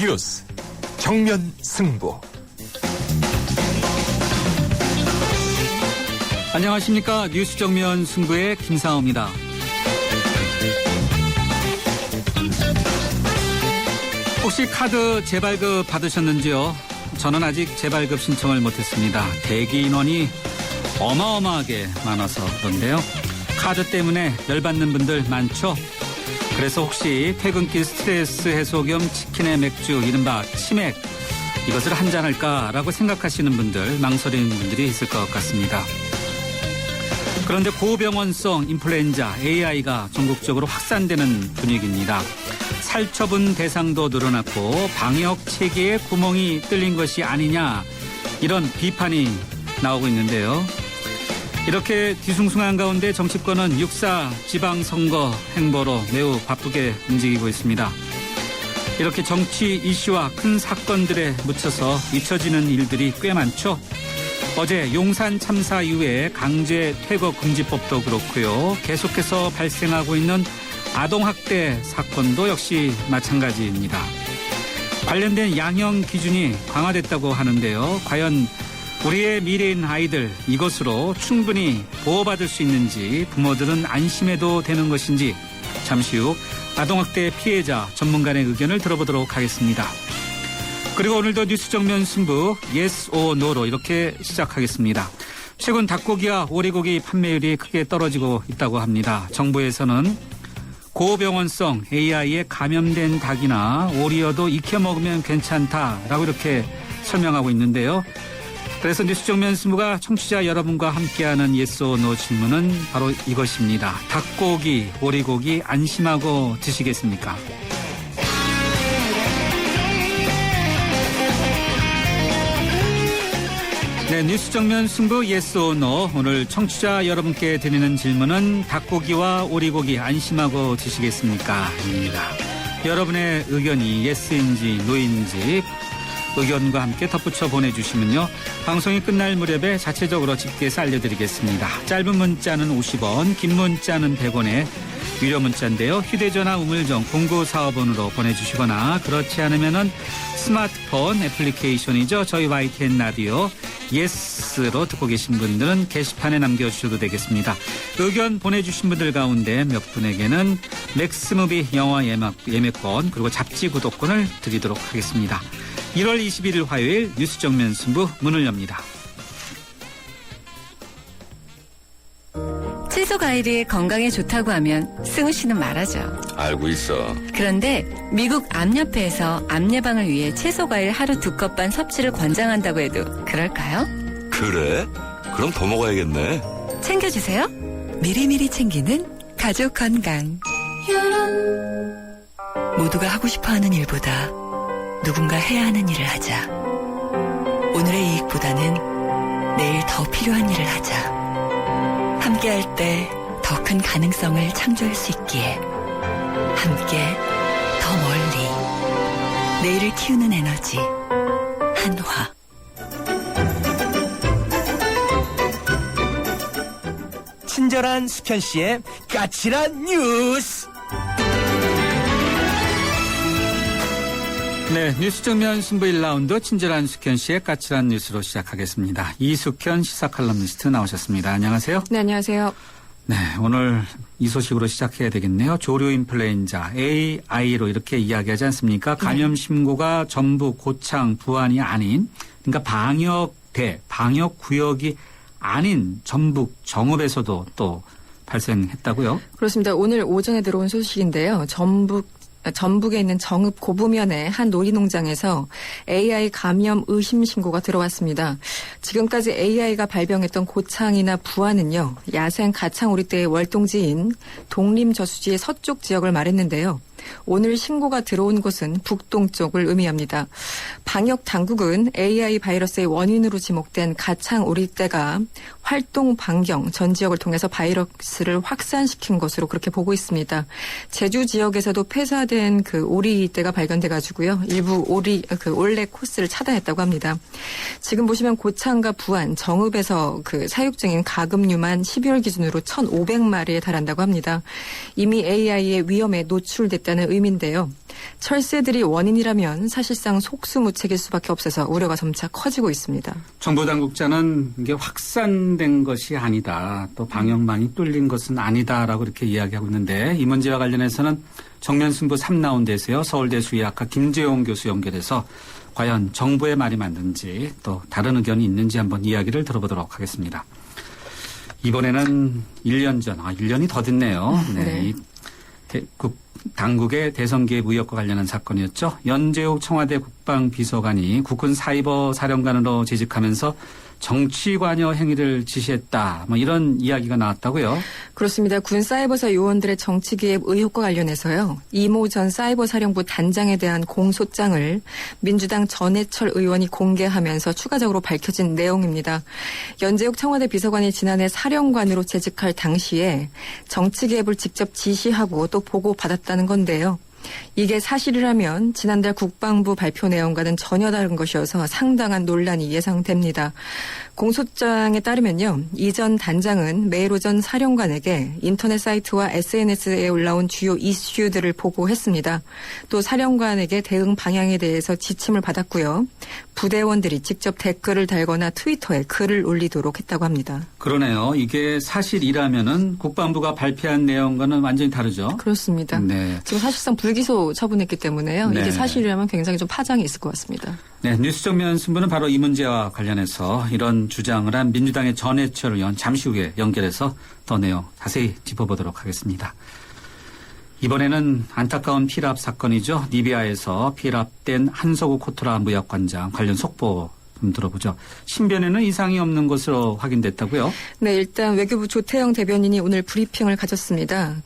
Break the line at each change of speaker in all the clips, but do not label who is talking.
뉴스 정면 승부.
안녕하십니까. 뉴스 정면 승부의 김상호입니다. 혹시 카드 재발급 받으셨는지요? 저는 아직 재발급 신청을 못했습니다. 대기 인원이 어마어마하게 많아서 그런데요. 카드 때문에 열받는 분들 많죠? 그래서 혹시 퇴근길 스트레스 해소 겸 치킨에 맥주, 이른바 치맥, 이것을 한잔할까라고 생각하시는 분들, 망설이는 분들이 있을 것 같습니다. 그런데 고병원성 인플루엔자 AI가 전국적으로 확산되는 분위기입니다. 살처분 대상도 늘어났고 방역 체계에 구멍이 뚫린 것이 아니냐, 이런 비판이 나오고 있는데요. 이렇게 뒤숭숭한 가운데 정치권은 6.4 지방선거 행보로 매우 바쁘게 움직이고 있습니다. 이렇게 정치 이슈와 큰 사건들에 묻혀서 잊혀지는 일들이 꽤 많죠. 어제 용산 참사 이후에 강제 퇴거 금지법도 그렇고요. 계속해서 발생하고 있는 아동학대 사건도 역시 마찬가지입니다. 관련된 양형 기준이 강화됐다고 하는데요. 과연 우리의 미래인 아이들, 이것으로 충분히 보호받을 수 있는지, 부모들은 안심해도 되는 것인지, 잠시 후 아동학대 피해자 전문가의 의견을 들어보도록 하겠습니다. 그리고 오늘도 뉴스 정면 승부 Yes or No로 이렇게 시작하겠습니다. 최근 닭고기와 오리고기 판매율이 크게 떨어지고 있다고 합니다. 정부에서는 고병원성 AI에 감염된 닭이나 오리여도 익혀 먹으면 괜찮다라고 이렇게 설명하고 있는데요. 그래서 뉴스 정면 승부가 청취자 여러분과 함께하는 Yes or No 질문은 바로 이것입니다. 닭고기, 오리고기 안심하고 드시겠습니까? 네, 뉴스 정면 승부 Yes or No. 오늘 청취자 여러분께 드리는 질문은 닭고기와 오리고기 안심하고 드시겠습니까? 입니다. 여러분의 의견이 Yes인지 No인지 의견과 함께 덧붙여 보내주시면요. 방송이 끝날 무렵에 자체적으로 집계해서 알려드리겠습니다. 짧은 문자는 50원, 긴 문자는 100원에 유료 문자인데요. 휴대전화 우물정 0945번으로 보내주시거나 그렇지 않으면은 스마트폰 애플리케이션이죠. 저희 YTN 라디오 예스로 듣고 계신 분들은 게시판에 남겨주셔도 되겠습니다. 의견 보내주신 분들 가운데 몇 분에게는 맥스무비 영화 예매권 그리고 잡지 구독권을 드리도록 하겠습니다. 1월 21일 화요일 뉴스 정면 승부 문을 엽니다.
채소 과일이 건강에 좋다고 하면 승우 씨는 말하죠.
알고 있어.
그런데 미국 암협회에서 암 예방을 위해 채소 과일 하루 2컵 반 섭취를 권장한다고 해도 그럴까요?
그래? 그럼 더 먹어야겠네.
챙겨주세요. 미리미리 챙기는 가족 건강. 모두가 하고 싶어하는 일보다 누군가 해야 하는 일을 하자. 오늘의 이익보다는 내일 더 필요한 일을 하자. 함께할 때 더 큰 가능성을 창조할 수 있기에 함께 더 멀리 내일을 키우는 에너지 한화.
친절한 수현 씨의 까칠한 뉴스.
네, 뉴스 정면 승부 1라운드 친절한 숙현 씨의 까칠한 뉴스로 시작하겠습니다. 이숙현 시사 칼럼니스트 나오셨습니다. 안녕하세요.
네, 안녕하세요.
네, 오늘 이 소식으로 시작해야 되겠네요. 조류 인플루엔자 AI로 이렇게 이야기하지 않습니까? 감염 신고가 전부 고창, 부안이 아닌, 그러니까 방역 구역이 아닌 전북 정읍에서도 또 발생했다고요?
그렇습니다. 오늘 오전에 들어온 소식인데요. 전북에 있는 정읍 고부면의 한 놀이농장에서 AI 감염 의심 신고가 들어왔습니다. 지금까지 AI가 발병했던 고창이나 부안은요, 야생 가창오리떼의 월동지인 독림저수지의 서쪽 지역을 말했는데요. 오늘 신고가 들어온 곳은 북동쪽을 의미합니다. 방역 당국은 AI 바이러스의 원인으로 지목된 가창오리떼가 활동 반경 전 지역을 통해서 바이러스를 확산시킨 것으로 그렇게 보고 있습니다. 제주 지역에서도 폐사된 그 오리떼가 발견돼가지고요. 일부 올레 코스를 차단했다고 합니다. 지금 보시면 고창과 부안, 정읍에서 그 사육 중인 가금류만 12월 기준으로 1,500마리에 달한다고 합니다. 이미 AI의 위험에 노출됐다는 있다는 의미인데요. 철새들이 원인이라면 사실상 속수무책일 수밖에 없어서 우려가 점차 커지고 있습니다.
정부 당국자는 이게 확산된 것이 아니다. 또 방역망이 뚫린 것은 아니다라고 이렇게 이야기하고 있는데 이 문제와 관련해서는 정면승부 3라운드에서요. 서울대 수의학과 김재용 교수 연결해서 과연 정부의 말이 맞는지 또 다른 의견이 있는지 한번 이야기를 들어보도록 하겠습니다. 이번에는 1년 전, 1년이 더 됐네요.
네.
당국의 대선 개입 의혹과 관련한 사건이었죠. 연재욱 청와대 국방비서관이 국군 사이버 사령관으로 재직하면서 정치 관여 행위를 지시했다. 이런 이야기가 나왔다고요.
그렇습니다. 군 사이버사 요원들의 정치 개입 의혹과 관련해서요. 이모 전 사이버사령부 단장에 대한 공소장을 민주당 전해철 의원이 공개하면서 추가적으로 밝혀진 내용입니다. 연재욱 청와대 비서관이 지난해 사령관으로 재직할 당시에 정치 개입을 직접 지시하고 또 보고받았다는 건데요. 이게 사실이라면 지난달 국방부 발표 내용과는 전혀 다른 것이어서 상당한 논란이 예상됩니다. 공소장에 따르면요. 이전 단장은 매일 오전 사령관에게 인터넷 사이트와 SNS에 올라온 주요 이슈들을 보고했습니다. 또 사령관에게 대응 방향에 대해서 지침을 받았고요. 부대원들이 직접 댓글을 달거나 트위터에 글을 올리도록 했다고 합니다.
그러네요. 이게 사실이라면은 국방부가 발표한 내용과는 완전히 다르죠.
그렇습니다.
네.
지금 사실상 불기소 처분했기 때문에요.
네.
이게 사실이라면 굉장히 좀 파장이 있을 것 같습니다.
네, 뉴스 정면 승부는 바로 이 문제와 관련해서 이런 주장을 한 민주당의 전해철 의원 잠시 후에 연결해서 더 내용 자세히 짚어보도록 하겠습니다. 이번에는 안타까운 피랍 사건이죠. 리비아에서 피랍된 한서구 코토라 무역관장 관련 속보 좀 들어보죠. 신변에는 이상이 없는 것으로 확인됐다고요?
네, 일단 외교부 조태영 대변인이 오늘 브리핑을 가졌습니다.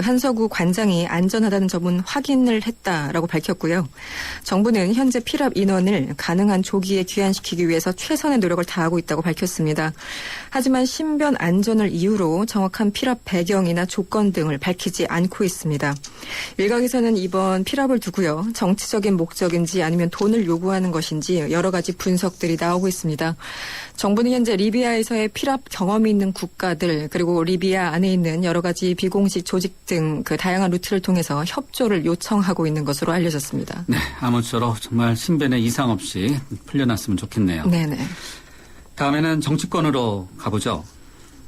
한서구 관장이 안전하다는 점은 확인을 했다라고 밝혔고요. 정부는 현재 피랍 인원을 가능한 조기에 귀환시키기 위해서 최선의 노력을 다하고 있다고 밝혔습니다. 하지만 신변 안전을 이유로 정확한 피랍 배경이나 조건 등을 밝히지 않고 있습니다. 일각에서는 이번 피랍을 두고요. 정치적인 목적인지 아니면 돈을 요구하는 것인지 여러 가지 분석들이 나오고 있습니다. 정부는 현재 리비아에서의 피랍 경험이 있는 국가들 그리고 리비아 안에 있는 여러 가지 비공식 조직 등 다양한 루트를 통해서 협조를 요청하고 있는 것으로 알려졌습니다.
네, 아무쪼록 정말 신변에 이상 없이 풀려났으면 좋겠네요.
네네.
다음에는 정치권으로 가보죠.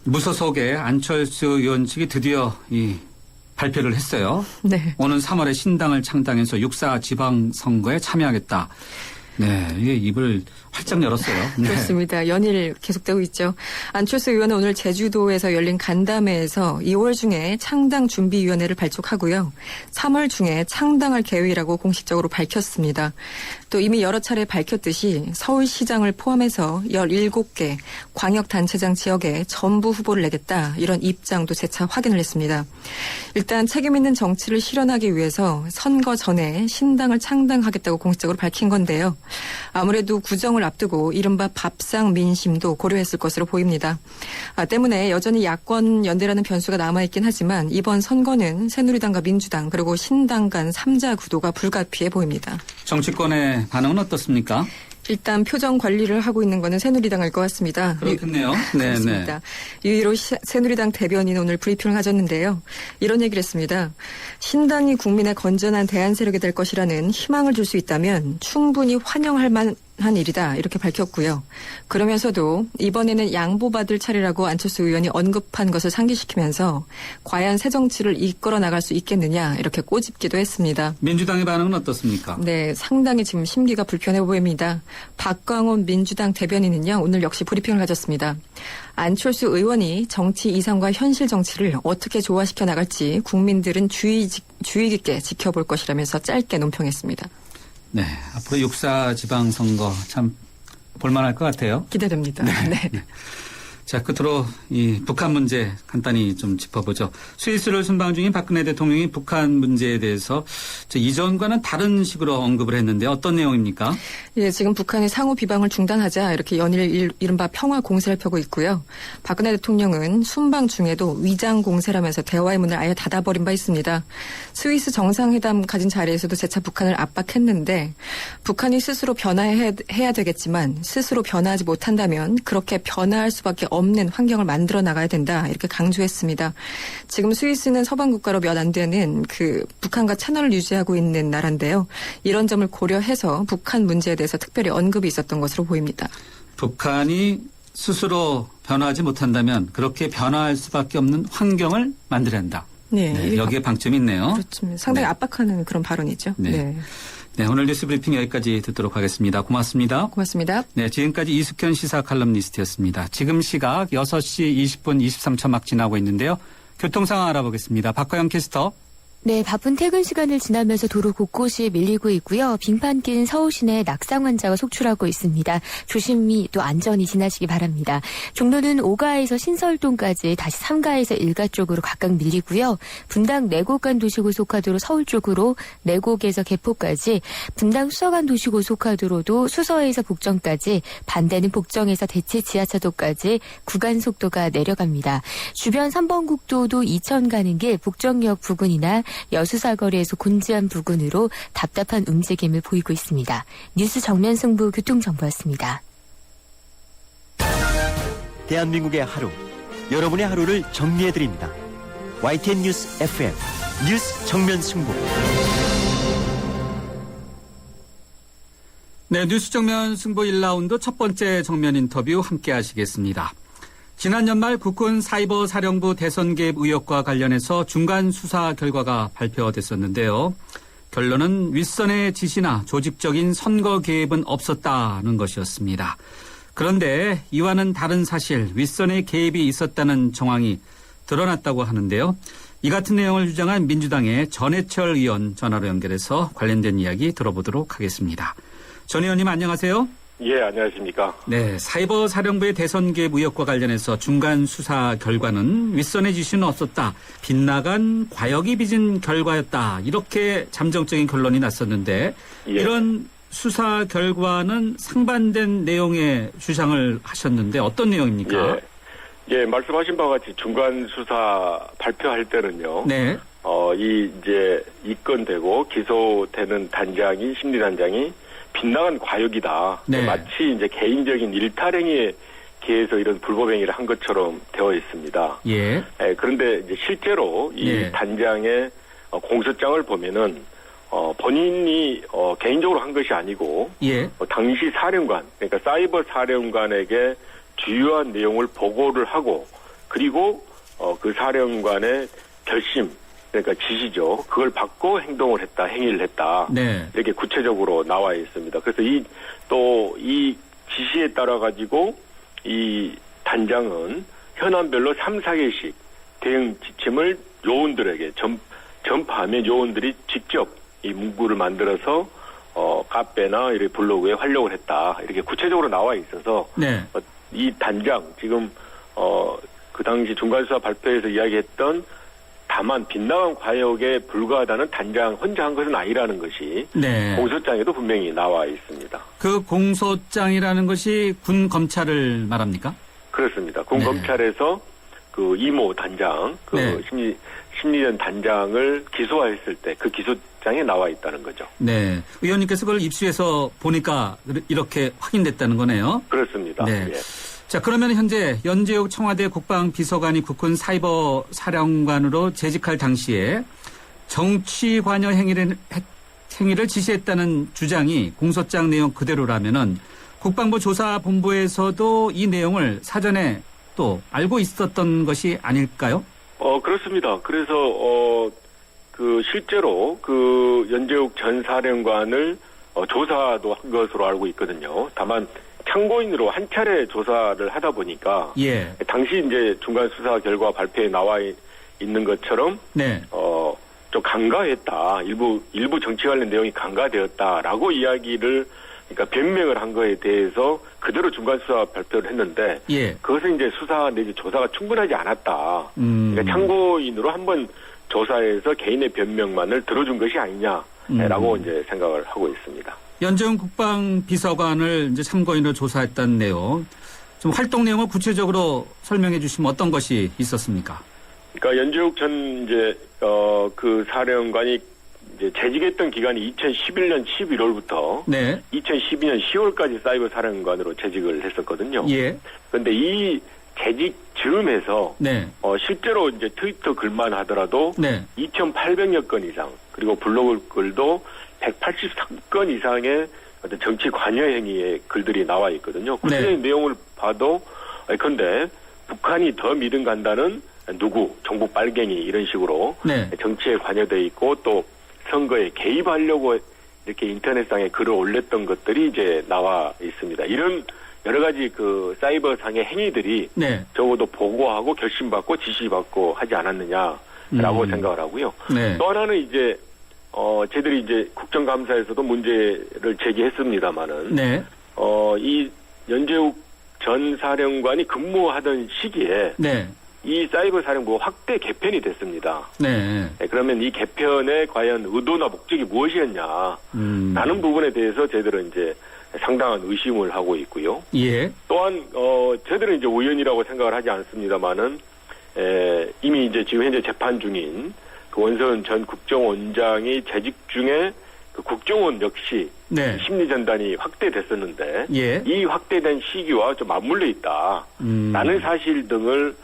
무소속의 안철수 의원 측이 드디어 발표를 했어요.
네.
오는 3월에 신당을 창당해서 6.4 지방선거에 참여하겠다. 네, 이게 입을 활짝 열었어요. 네.
그렇습니다. 연일 계속되고 있죠. 안철수 의원은 오늘 제주도에서 열린 간담회에서 2월 중에 창당준비위원회를 발족하고요. 3월 중에 창당할 계획이라고 공식적으로 밝혔습니다. 또 이미 여러 차례 밝혔듯이 서울시장을 포함해서 17개 광역단체장 지역에 전부 후보를 내겠다. 이런 입장도 재차 확인을 했습니다. 일단 책임 있는 정치를 실현하기 위해서 선거 전에 신당을 창당하겠다고 공식적으로 밝힌 건데요. 아무래도 구정을 앞두고 이른바 밥상 민심도 고려했을 것으로 보입니다. 때문에 여전히 야권 연대라는 변수가 남아있긴 하지만 이번 선거는 새누리당과 민주당 그리고 신당 간 3자 구도가 불가피해 보입니다.
정치권의 반응은 어떻습니까?
일단 표정 관리를 하고 있는 것은 새누리당일 것 같습니다.
그렇겠네요. 네,
그렇습니다. 유일로 새누리당 대변인 오늘 브리핑을 가졌는데요. 이런 얘기를 했습니다. 신당이 국민의 건전한 대안 세력이 될 것이라는 희망을 줄 수 있다면 충분히 환영할 만한 일이다 이렇게 밝혔고요. 그러면서도 이번에는 양보받을 차례라고 안철수 의원이 언급한 것을 상기시키면서 과연 새 정치를 이끌어 나갈 수 있겠느냐 이렇게 꼬집기도 했습니다.
민주당의 반응은 어떻습니까?
네, 상당히 지금 심기가 불편해 보입니다. 박광온 민주당 대변인은요. 오늘 역시 브리핑을 가졌습니다. 안철수 의원이 정치 이상과 현실 정치를 어떻게 조화시켜 나갈지 국민들은 주의 깊게 지켜볼 것이라면서 짧게 논평했습니다.
네, 앞으로 6.4 지방선거 참 볼만할 것 같아요.
기대됩니다. 네.
자, 끝으로 이 북한 문제 간단히 좀 짚어보죠. 스위스를 순방 중인 박근혜 대통령이 북한 문제에 대해서 이전과는 다른 식으로 언급을 했는데 어떤 내용입니까?
예, 지금 북한이 상호 비방을 중단하자 이렇게 연일 이른바 평화 공세를 펴고 있고요. 박근혜 대통령은 순방 중에도 위장 공세라면서 대화의 문을 아예 닫아버린 바 있습니다. 스위스 정상회담 가진 자리에서도 재차 북한을 압박했는데 북한이 스스로 변화해야 되겠지만 스스로 변화하지 못한다면 그렇게 변화할 수밖에 없는 없는 환경을 만들어 나가야 된다 이렇게 강조했습니다. 지금 스위스는 서방 국가로 몇 안 되는 그 북한과 채널을 유지하고 있는 나라인데요. 이런 점을 고려해서 북한 문제에 대해서 특별히 언급이 있었던 것으로 보입니다.
북한이 스스로 변화하지 못한다면 그렇게 변화할 수밖에 없는 환경을 만들어야 한다. 네, 여기에 방점이 있네요.
그렇죠. 상당히 압박하는 그런 발언이죠.
네. 네, 오늘 뉴스 브리핑 여기까지 듣도록 하겠습니다. 고맙습니다.
고맙습니다.
네, 지금까지 이숙현 시사 칼럼니스트였습니다. 지금 시각 6시 20분 23초 막 지나고 있는데요. 교통 상황 알아보겠습니다. 박화영 캐스터.
네, 바쁜 퇴근 시간을 지나면서 도로 곳곳이 밀리고 있고요. 빙판길 서울 시내 낙상 환자가 속출하고 있습니다. 조심히 또 안전히 지나시기 바랍니다. 종로는 5가에서 신설동까지 다시 3가에서 1가 쪽으로 각각 밀리고요. 분당 내곡 간 도시고속화도로 서울 쪽으로 내곡에서 개포까지, 분당 수서 간 도시고속화도로도 수서에서 복정까지, 반대는 복정에서 대치 지하차도까지 구간 속도가 내려갑니다. 주변 3번 국도도 이천 가는 길 복정역 부근이나 여수사거리에서 곤지암 부근으로 답답한 움직임을 보이고 있습니다. 뉴스 정면 승부 교통정보였습니다.
대한민국의 하루, 여러분의 하루를 정리해드립니다. YTN 뉴스 FM 뉴스 정면 승부.
네, 뉴스 정면 승부 1라운드 첫 번째 정면 인터뷰 함께 하시겠습니다. 지난 연말 국군 사이버 사령부 대선 개입 의혹과 관련해서 중간 수사 결과가 발표됐었는데요. 결론은 윗선의 지시나 조직적인 선거 개입은 없었다는 것이었습니다. 그런데 이와는 다른 사실, 윗선의 개입이 있었다는 정황이 드러났다고 하는데요. 이 같은 내용을 주장한 민주당의 전해철 의원 전화로 연결해서 관련된 이야기 들어보도록 하겠습니다. 전 의원님 안녕하세요.
예, 안녕하십니까.
네, 사이버 사령부의 대선 개입 의혹과 관련해서 중간 수사 결과는 윗선의 지시는 없었다. 빗나간 과욕이 빚은 결과였다. 이렇게 잠정적인 결론이 났었는데
예.
이런 수사 결과는 상반된 내용의 주장을 하셨는데 어떤 내용입니까?
예, 말씀하신 바와 같이 중간 수사 발표할 때는요.
네.
이제 입건되고 기소되는 단장이, 심리단장이 빗나간 과욕이다.
네.
마치 이제 개인적인 일탈행위에 기해서 이런 불법행위를 한 것처럼 되어 있습니다.
예.
그런데 이제 실제로 이
네.
단장의 공소장을 보면은 본인이 개인적으로 한 것이 아니고
예.
당시 사령관, 그러니까 사이버 사령관에게 주요한 내용을 보고를 하고, 그리고 그 사령관의 결심, 그러니까 지시죠. 그걸 받고 행동을 했다, 행위를 했다.
네.
이렇게 구체적으로 나와 있습니다. 그래서 이 지시에 따라 가지고 이 단장은 현안별로 3, 4개씩 대응 지침을 요원들에게 전파하면 요원들이 직접 이 문구를 만들어서 카페나 이렇게 블로그에 활용을 했다. 이렇게 구체적으로 나와 있어서
네.
이 단장 지금 그 당시 중간수사 발표에서 이야기했던 다만 빗나간 과욕에 불과하다는 단장 혼자 한 것은 아니라는 것이
네.
공소장에도 분명히 나와 있습니다.
그 공소장이라는 것이 군 검찰을 말합니까?
그렇습니다. 군
네.
검찰에서 그 이모 단장, 그
네.
심리전 단장을 기소했을 때 그 기소장에 나와 있다는 거죠.
네. 의원님께서 그걸 입수해서 보니까 이렇게 확인됐다는 거네요.
그렇습니다.
네.
예.
자, 그러면 현재 연재욱 청와대 국방비서관이 국군 사이버 사령관으로 재직할 당시에 정치 관여 행위를 지시했다는 주장이 공소장 내용 그대로라면은 국방부 조사본부에서도 이 내용을 사전에 또 알고 있었던 것이 아닐까요?
그렇습니다. 그래서 실제로 그 연재욱 전 사령관을 조사도 한 것으로 알고 있거든요. 다만 참고인으로 한 차례 조사를 하다 보니까
예.
당시 이제 중간 수사 결과 발표에 나와 있는 것처럼
네.
좀 간과했다. 일부 정치 관련 내용이 간과되었다라고 이야기를, 그러니까 변명을 한 거에 대해서 그대로 중간 수사 발표를 했는데
예.
그것은 이제 수사 내지 조사가 충분하지 않았다. 그러니까 참고인으로 한번 조사해서 개인의 변명만을 들어준 것이 아니냐라고 이제 생각을 하고 있습니다.
연재욱 국방비서관을 이제 참고인으로 조사했다는 내용, 좀 활동 내용을 구체적으로 설명해 주시면 어떤 것이 있었습니까?
그러니까 연재욱 전 그 사령관이 이제 재직했던 기간이 2011년 11월부터
네.
2012년 10월까지 사이버 사령관으로 재직을 했었거든요.
예.
그런데 이 재직 즈음해서
네.
실제로 이제 트위터 글만 하더라도
네.
2,800여 건 이상, 그리고 블로그 글도 183건 이상의 어떤 정치 관여 행위의 글들이 나와 있거든요. 구체적인 내용을 봐도 근데 북한이 더 믿음 간다는 누구, 정부 빨갱이 이런 식으로
네.
정치에 관여돼 있고 또 선거에 개입하려고 이렇게 인터넷상에 글을 올렸던 것들이 이제 나와 있습니다. 이런 여러 가지 그 사이버상의 행위들이
네.
적어도 보고하고 결심받고 지시받고 하지 않았느냐라고 생각을 하고요.
네.
또 하나는 이제 저희들이 이제 국정감사에서도 문제를 제기했습니다마는
네.
이 연재욱 전 사령관이 근무하던 시기에
네.
이 사이버 사령부가 확대 개편이 됐습니다.
네.
그러면 이 개편의 과연 의도나 목적이 무엇이었냐 라는 부분에 대해서 저희들은 이제 상당한 의심을 하고 있고요.
예.
또한 저희들은 이제 우연이라고 생각을 하지 않습니다만은 이미 이제 지금 현재 재판 중인 그 원서은 전 국정원장이 재직 중에 그 국정원 역시
네.
심리전단이 확대됐었는데
예.
이 확대된 시기와 좀 맞물려 있다. 라는 사실 등을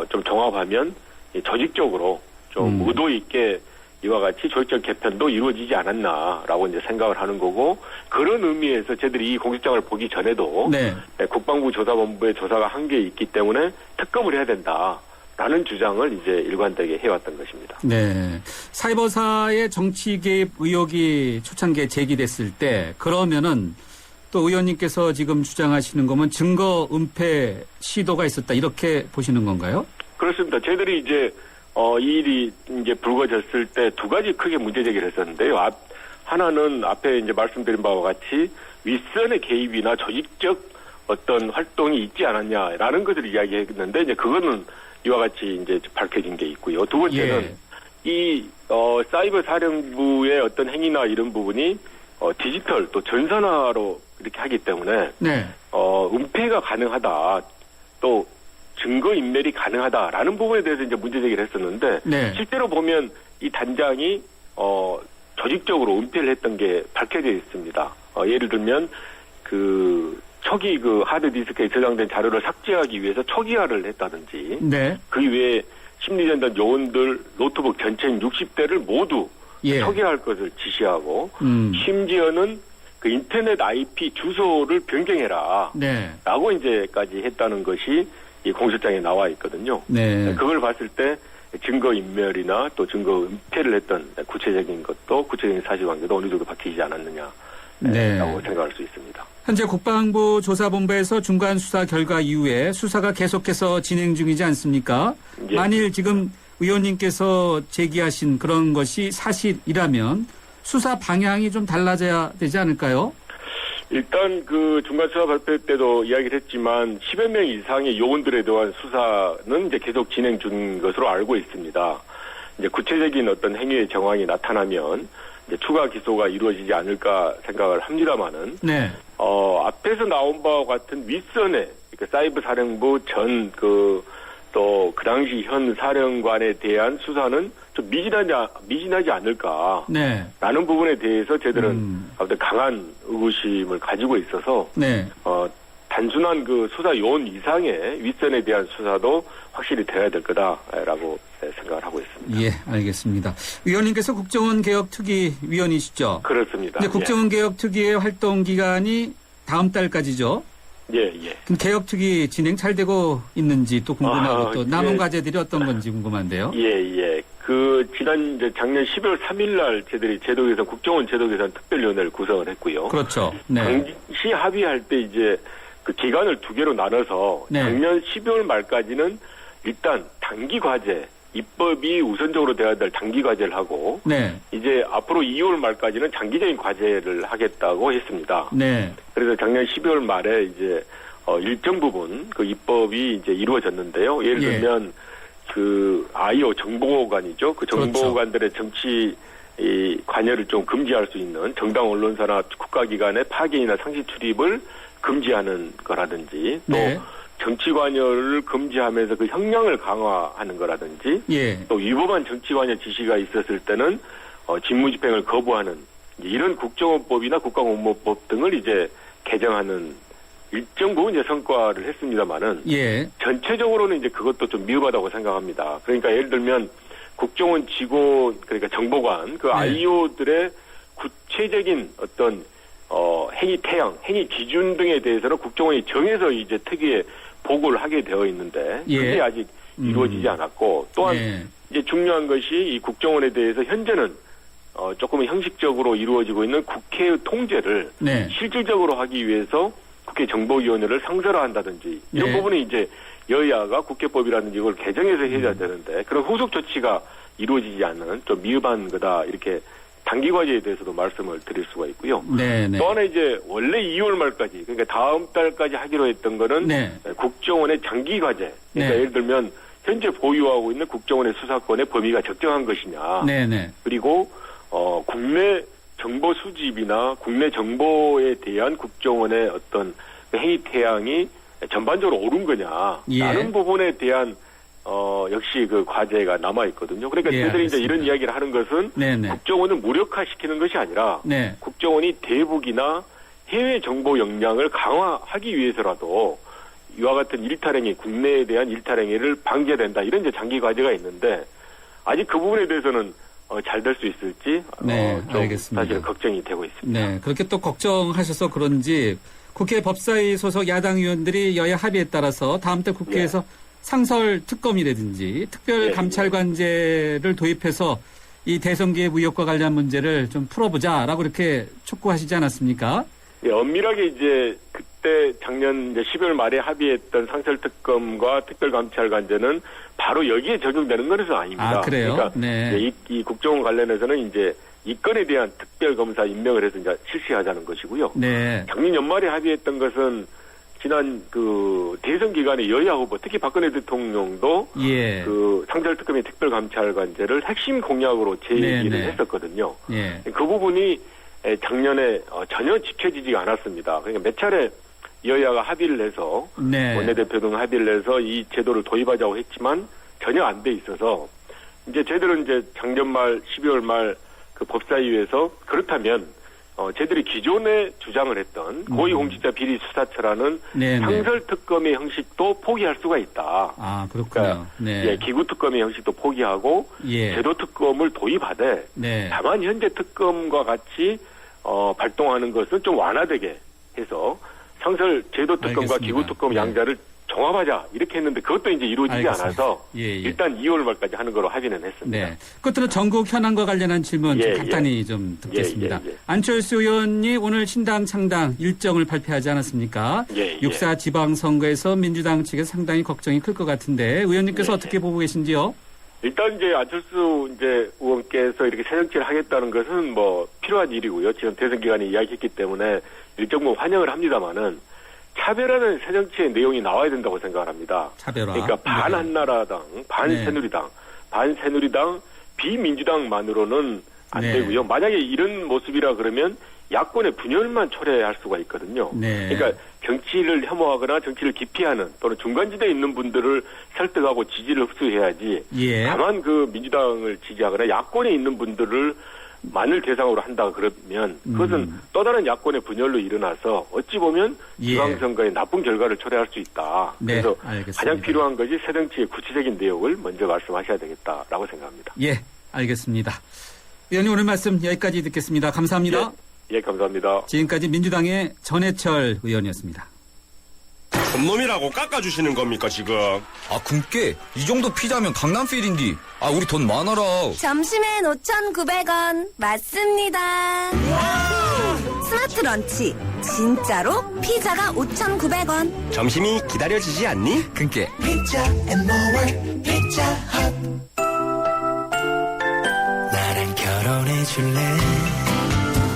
좀 종합하면 조직적으로 좀 의도 있게 이와 같이 조직적 개편도 이루어지지 않았나라고 이제 생각을 하는 거고 그런 의미에서 저희들이 이 공소장을 보기 전에도
네.
국방부 조사본부의 조사가 한계에 있기 때문에 특검을 해야 된다라는 주장을 이제 일관되게 해왔던 것입니다.
네. 사이버사의 정치 개입 의혹이 초창기에 제기됐을 때 그러면은 또 의원님께서 지금 주장하시는 거면 증거 은폐 시도가 있었다 이렇게 보시는 건가요?
그렇습니다. 저희들이 이제 이 일이 이제 불거졌을 때 두 가지 크게 문제 제기를 했었는데요. 하나는 앞에 이제 말씀드린 바와 같이 윗선의 개입이나 조직적 어떤 활동이 있지 않았냐라는 것을 이야기했는데 이제 그거는 이와 같이 이제 밝혀진 게 있고요. 두 번째는 이 사이버 사령부의 어떤 행위나 이런 부분이 디지털 또 전산화로 이렇게 하기 때문에
네.
은폐가 가능하다 또 증거 인멸이 가능하다라는 부분에 대해서 이제 문제 제기를 했었는데
네.
실제로 보면 이 단장이 조직적으로 은폐를 했던 게 밝혀져 있습니다. 예를 들면 그 초기 그 하드디스크에 저장된 자료를 삭제하기 위해서 초기화를 했다든지
네.
그 외에 심리전단 요원들 노트북 전체 60대를 모두
예.
초기화할 것을 지시하고 심지어는 그 인터넷 IP 주소를 변경해라.
네.
라고 이제까지 했다는 것이 이 공소장에 나와 있거든요.
네.
그걸 봤을 때 증거 인멸이나 또 증거 은폐를 했던 구체적인 것도 구체적인 사실관계도 어느 정도 밝히지 않았느냐.
네.
라고 생각할 수 있습니다.
현재 국방부 조사본부에서 중간 수사 결과 이후에 수사가 계속해서 진행 중이지 않습니까?
예.
만일 지금 의원님께서 제기하신 그런 것이 사실이라면 수사 방향이 좀 달라져야 되지 않을까요?
일단 그 중간 수사 발표 때도 이야기를 했지만 10여 명 이상의 요원들에 대한 수사는 이제 계속 진행 중인 것으로 알고 있습니다. 이제 구체적인 어떤 행위의 정황이 나타나면 이제 추가 기소가 이루어지지 않을까 생각을 합니다만은
네.
앞에서 나온 바와 같은 윗선의 그 사이버 사령부 전 또 그 당시 현 사령관에 대한 수사는 좀 미진하지 않을까.
네.
라는 부분에 대해서 저희들은 아무튼 강한 의구심을 가지고 있어서
네.
단순한 그 수사 요원 이상의 윗선에 대한 수사도 확실히 돼야 될 거다라고 생각을 하고 있습니다.
예, 알겠습니다. 위원님께서 국정원 개혁특위 위원이시죠?
그렇습니다.
근데 국정원 개혁특위의 활동 기간이 다음 달까지죠?
예, 예.
그럼 개혁특위 진행 잘 되고 있는지 또 궁금하고 또 남은
예.
과제들이 어떤 건지 궁금한데요.
예, 예. 이제 작년 12월 3일 날 저희들이 제도개선, 국정원 제도개선 특별위원회를 구성을 했고요.
그렇죠. 네.
당시 합의할 때 이제 그 기간을 두 개로 나눠서
네.
작년 12월 말까지는 일단 단기 과제, 입법이 우선적으로 돼야 될 단기 과제를 하고
네.
이제 앞으로 2월 말까지는 장기적인 과제를 하겠다고 했습니다.
네.
그래서 작년 12월 말에 이제 일정 부분 그 입법이 이제 이루어졌는데요. 예를
예.
들면 그 IO 정보관이죠. 그 정보관들의 정치 이 관여를 좀 금지할 수 있는 정당 언론사나 국가기관의 파견이나 상시 출입을 금지하는 거라든지 또
네.
정치 관여를 금지하면서 그 형량을 강화하는 거라든지
예.
또 위법한 정치 관여 지시가 있었을 때는 직무집행을 거부하는 이런 국정원법이나 국가공무법 등을 이제 개정하는 일정 부분 이제 성과를 했습니다만은
예.
전체적으로는 이제 그것도 좀 미흡하다고 생각합니다. 그러니까 예를 들면 국정원 직원 그러니까 정보관 그 IO들의 구체적인 어떤 행위 태양, 행위 기준 등에 대해서는 국정원이 정해서 이제 특위에 보고를 하게 되어 있는데 그게 아직 이루어지지 않았고 또한 이제 중요한 것이 이 국정원에 대해서 현재는 조금 형식적으로 이루어지고 있는 국회의 통제를 실질적으로 하기 위해서 국회 정보위원회를 상설화한다든지 이런 부분이 이제 여야가 국회법이라든지 이걸 개정해서 해야 되는데 그런 후속 조치가 이루어지지 않는 좀 미흡한 거다 이렇게 단기 과제에 대해서도 말씀을 드릴 수가 있고요. 또 하나 이제 원래 2월 말까지 그러니까 다음 달까지 하기로 했던 거는 국정원의 장기 과제. 그러니까 예를 들면 현재 보유하고 있는 국정원의 수사권의 범위가 적정한 것이냐. 그리고 국내 정보 수집이나 국내 정보에 대한 국정원의 어떤 행위 태양이 전반적으로 옳은 거냐. 다른 부분에 대한 역시 그 과제가 남아 있거든요. 그러니까 저희들이 이제 이런 이야기를 하는 것은 국정원을 무력화시키는 것이 아니라 국정원이 대북이나 해외 정보 역량을 강화하기 위해서라도 이와 같은 일탈행위, 국내에 대한 일탈행위를 방지해야 된다. 이런 이제 장기 과제가 있는데 아직 그 부분에 대해서는 잘 될 수 있을지 좀
알겠습니다.
사실 걱정이 되고 있습니다.
그렇게 또 걱정하셔서 그런지 국회 법사위 소속 야당 의원들이 여야 합의에 따라서 다음 달 국회에서 상설 특검이라든지 특별 감찰관제를 도입해서 이 대선기의 무역과 관련 문제를 좀 풀어보자라고 이렇게 촉구하시지 않았습니까?
엄밀하게 이제 그때 작년 이제 12월 말에 합의했던 상설 특검과 특별 감찰관제는 바로 여기에 적용되는 것은 아닙니다.
아, 그래요?
그러니까 이 국정원 관련해서는 이제 이 건에 대한 특별 검사 임명을 해서 이제 실시하자는 것이고요. 작년 연말에 합의했던 것은 지난 그 대선 기간에 여야 후보 특히 박근혜 대통령도 그 상설 특검의 특별 감찰관제를 핵심 공약으로 제기를 했었거든요. 그 부분이 작년에 전혀 지켜지지 않았습니다. 그러니까 몇 차례 여야가 합의를 해서 원내대표 등 합의를 해서 이 제도를 도입하자고 했지만 전혀 안 돼 있어서 이제 저희들은 이제 작년 말 12월 말 그 법사위에서 그렇다면 저희들이 기존에 주장을 했던 고위공직자 비리 수사처라는 상설 특검의 형식도 포기할 수가 있다.
아, 그렇군요.
그러니까 기구 특검의 형식도 포기하고 제도 특검을 도입하되 다만 현재 특검과 같이 발동하는 것은 좀 완화되게 해서 상설 제도 특검과 기구 특검 양자를 종합하자 이렇게 했는데 그것도 이제 이루어지지 않아서 일단 2월 말까지 하는 거로 합의는 했습니다.
끝으로 전국 현안과 관련한 질문 좀 간단히 좀 듣겠습니다. 안철수 의원이 오늘 신당 창당 일정을 발표하지 않았습니까? 6.4 지방선거에서 민주당 측에서 상당히 걱정이 클 것 같은데 의원님께서 어떻게 보고 계신지요?
일단 이제 안철수 이제 의원께서 이렇게 새정치를 하겠다는 것은 뭐 필요한 일이고요. 지금 대선 기간에 이야기했기 때문에 일정 부분 환영을 합니다만은 차별화는 새정치의 내용이 나와야 된다고 생각을 합니다.
차별화.
그러니까 반한나라당, 반새누리당, 반새누리당, 비민주당만으로는 안 되고요. 만약에 이런 모습이라 그러면 야권의 분열만 초래할 수가 있거든요. 그러니까 정치를 혐오하거나 정치를 기피하는 또는 중간지대에 있는 분들을 설득하고 지지를 흡수해야지. 다만 그 민주당을 지지하거나 야권에 있는 분들을 만을 대상으로 한다 그러면 그것은 또 다른 야권의 분열로 일어나서 어찌 보면 지방선거에 나쁜 결과를 초래할 수 있다. 그래서 가장 필요한 것이 새정치의 구체적인 내용을 먼저 말씀하셔야 되겠다라고 생각합니다.
알겠습니다. 의원님 오늘 말씀 여기까지 듣겠습니다. 감사합니다.
감사합니다.
지금까지 민주당의 전해철 의원이었습니다.
놈이라고 깎아주시는 겁니까 지금?
아 금께 이 정도 피자면 강남필인디. 아 우리 돈 많아라.
점심엔 5,900원 맞습니다. 스마트 런치 진짜로 피자가 5,900원.
점심이 기다려지지 않니?
금께
피자 앤모어 피자헛 나랑 결혼해줄래?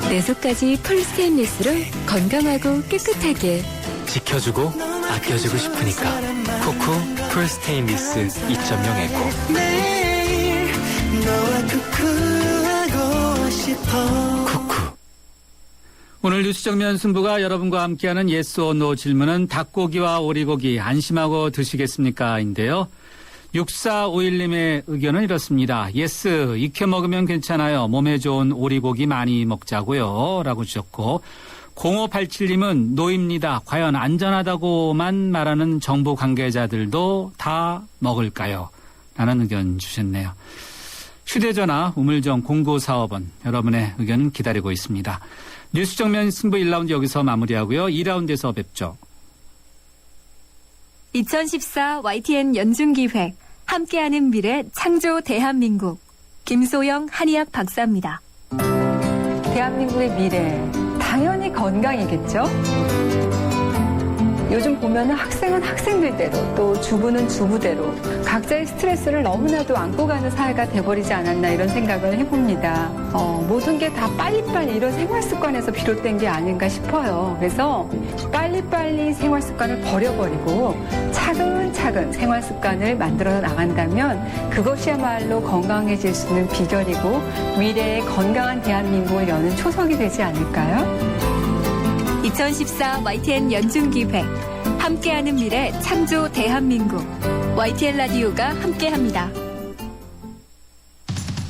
내 속까지 풀 스테인리스로 건강하고 깨끗하게
지켜주고 아껴주고 싶으니까 쿠쿠 풀 스테인리스 2.0 에코.
매일 너와 쿠쿠하고 싶어.
쿠쿠. 오늘 뉴스 정면 승부가 여러분과 함께하는 yes or no 질문은 닭고기와 오리고기 안심하고 드시겠습니까? 인데요. 6451님의 의견은 이렇습니다. 예스, 익혀 먹으면 괜찮아요. 몸에 좋은 오리고기 많이 먹자고요. 라고 주셨고 0587님은 노입니다. 과연 안전하다고만 말하는 정부 관계자들도 다 먹을까요? 라는 의견 주셨네요. 휴대전화 우물정 0945번 여러분의 의견 기다리고 있습니다. 뉴스 정면 승부 1라운드 여기서 마무리하고요. 2라운드에서 뵙죠.
2014 YTN 연중기획 함께하는 미래 창조 대한민국 김소영 한의학 박사입니다.
대한민국의 미래 당연히 건강이겠죠? 요즘 보면은 학생은 학생들대로 또 주부는 주부대로 각자의 스트레스를 너무나도 안고 가는 사회가 돼버리지 않았나 이런 생각을 해봅니다. 모든 게 다 빨리빨리 이런 생활 습관에서 비롯된 게 아닌가 싶어요. 그래서 빨리빨리 생활 습관을 버려버리고 차근차근 생활 습관을 만들어 나간다면 그것이야말로 건강해질 수 있는 비결이고 미래의 건강한 대한민국을 여는 초석이 되지 않을까요?
2014 YTN 연중기획 함께하는 미래 창조 대한민국 YTN 라디오가 함께합니다.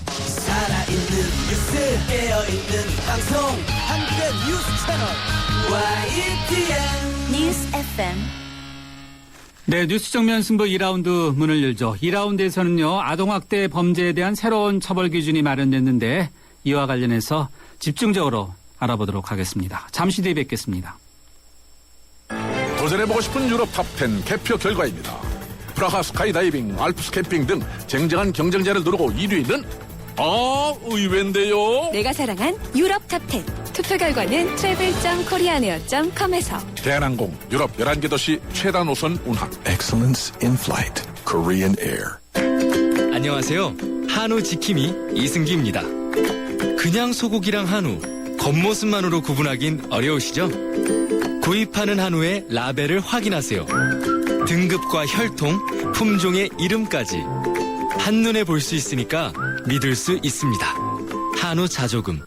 살아있는 뉴스 깨어있는 방송 한국의 뉴스 채널 YTN
뉴스 FM.
네, 뉴스 정면 승부 2라운드 문을 열죠. 2라운드에서는요. 아동학대 범죄에 대한 새로운 처벌 기준이 마련됐는데 이와 관련해서 집중적으로 알아보도록 하겠습니다. 잠시 뒤에 뵙겠습니다.
도전해보고 싶은 유럽 탑10 개표 결과입니다. 프라하 스카이다이빙, 알프스 캠핑 등 쟁쟁한 경쟁자를 누르고 1위는 의외인데요.
내가 사랑한 유럽 탑10 투표 결과는 travel.koreanair.com에서
대한항공 유럽 11개 도시 최다 노선 운항
Excellence in Flight Korean Air.
안녕하세요. 한우 지킴이 이승기입니다. 그냥 소고기랑 한우 겉모습만으로 구분하긴 어려우시죠? 구입하는 한우의 라벨을 확인하세요. 등급과 혈통, 품종의 이름까지 한눈에 볼 수 있으니까 믿을 수 있습니다. 한우 자조금.